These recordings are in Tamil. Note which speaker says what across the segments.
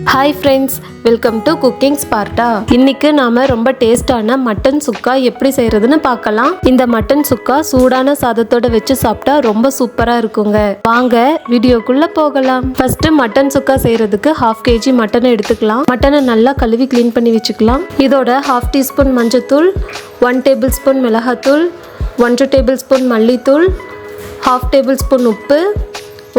Speaker 1: Hi friends, welcome to Cooking Sparta. இன்னைக்கு நாம ரொம்ப டேஸ்டான மட்டன் சுக்கா எப்படி செய்யறதுன்னு பார்க்கலாம். இந்த மட்டன் சுக்கா சூடான சாதத்தோட வச்சு சாப்பிட்டா ரொம்ப சூப்பரா இருக்குங்க. வாங்க வீடியோக்குள்ள போகலாம். ஃபர்ஸ்ட் மட்டன் சுக்கா செய்யறதுக்கு 1/2 kg மட்டனை எடுத்துக்கலாம். மட்டனை நல்லா கழுவி க்ளீன் பண்ணி வச்சுக்கலாம். இதோட 1/2 teaspoon மஞ்சத்தூள், 1 tablespoon மிளகாத்தூள், 1 tablespoon மல்லித்தூள், 1/2 tablespoon உப்பு,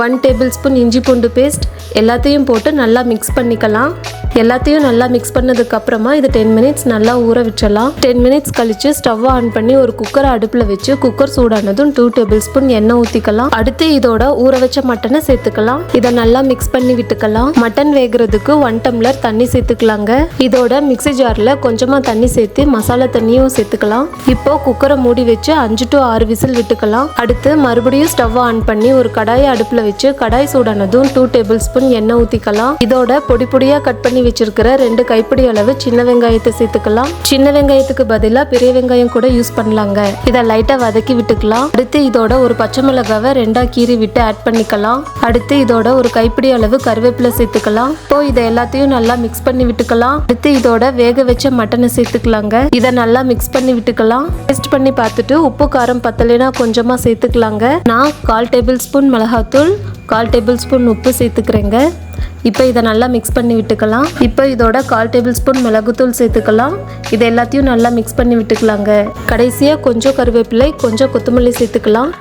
Speaker 1: 1 tablespoon இஞ்சி பூண்டு பேஸ்ட் எல்லாத்தையும் போட்டு நல்லா மிக்ஸ் பண்ணிக்கலாம். எல்லாத்தையும் நல்லா மிக்ஸ் பண்ணதுக்கு அப்புறமா இது 10 minutes நல்லா ஊற வச்சிடலாம். 10 minutes கழிச்சு ஸ்டவ் ஆன் பண்ணி ஒரு குக்கரை அடுப்புல வச்சு குக்கர் சூடானதும் 2 tablespoon எண்ணெய் ஊத்திக்கலாம். அடுத்து இதோட ஊற வச்ச மட்டனை சேர்த்துக்கலாம். இதை நல்லா மிக்ஸ் பண்ணி விட்டுக்கலாம். மட்டன் வேகிறதுக்கு 1 tumbler தண்ணி சேர்த்துக்கலாங்க. இதோட மிக்ஸி ஜார்ல கொஞ்சமா தண்ணி சேர்த்து மசாலா தண்ணியும் சேர்த்துக்கலாம். இப்போ குக்கரை மூடி வச்சு 5 to 6 விசில் விட்டுக்கலாம். அடுத்து மறுபடியும் ஸ்டவ் ஆன் பண்ணி ஒரு கடாயை அடுப்புல வச்சு கடாய் சூடானதும் 2 tablespoon எண்ணெய் ஊத்திக்கலாம். இதோட பொடி பொடியா கட் பண்ணி வச்சிருக்கிற 2 கைப்பிடி அளவு சின்ன வெங்காயத்தை சேர்த்துக்கலாம். சின்ன வெங்காயத்துக்கு பதிலா பெரிய வெங்காயம் கூட யூஸ் பண்ணலாங்க. இதை லைட்டா வதக்கி விட்டுக்கலாம். அடுத்து இதோட ஒரு பச்சை மிளகாவை 2ஆ கீறி விட்டு ஆட் பண்ணிக்கலாம். அடுத்து இதோட ஒரு கைப்பிடி அளவு கருவேப்பிலை சேர்த்துக்கலாம். இப்போ இதை எல்லாத்தையும் நல்லா மிக்ஸ் பண்ணி விட்டுக்கலாம். அடுத்து இதோட வேக வச்ச மட்டனை சேர்த்துக்கலாங்க. இதை நல்லா மிக்ஸ் பண்ணி விட்டுக்கலாம். டேஸ்ட் பண்ணி பார்த்துட்டு உப்பு காரம் பத்தலைனா கொஞ்சமா சேர்த்துக்கலாங்க. நான் 1/4 tablespoon மிளகாத்தூள், 1/4 tablespoon உப்பு சேர்த்துக்கிறேங்க. இப்போ இதை நல்லா மிக்ஸ் பண்ணி விட்டுக்கலாம். இப்போ இதோட 1/4 tablespoon மிளகுத்தூள் சேர்த்துக்கலாம். இது எல்லாத்தையும் நல்லா மிக்ஸ் பண்ணி விட்டுக்கலாங்க. கடைசியாக கொஞ்சம் கருவேப்பிலை, கொஞ்சம் கொத்தமல்லி சேர்த்துக்கலாம்.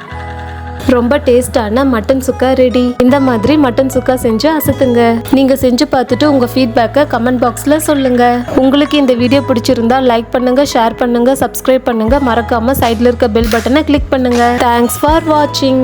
Speaker 1: ரொம்ப டேஸ்டான மட்டன் சுக்கா ரெடி. இந்த மாதிரி மட்டன் சுக்கா செஞ்சு அசத்துங்க. நீங்க செஞ்சு பார்த்துட்டு உங்க ஃபீட்பேக்கை கமெண்ட் பாக்ஸ்ல சொல்லுங்க. உங்களுக்கு இந்த வீடியோ பிடிச்சிருந்தா லைக் பண்ணுங்க, ஷேர் பண்ணுங்க, சப்ஸ்கிரைப் பண்ணுங்க. மறக்காம சைட்ல இருக்க பெல் பட்டனை கிளிக் பண்ணுங்க. தேங்க்ஸ் ஃபார் வாட்சிங்.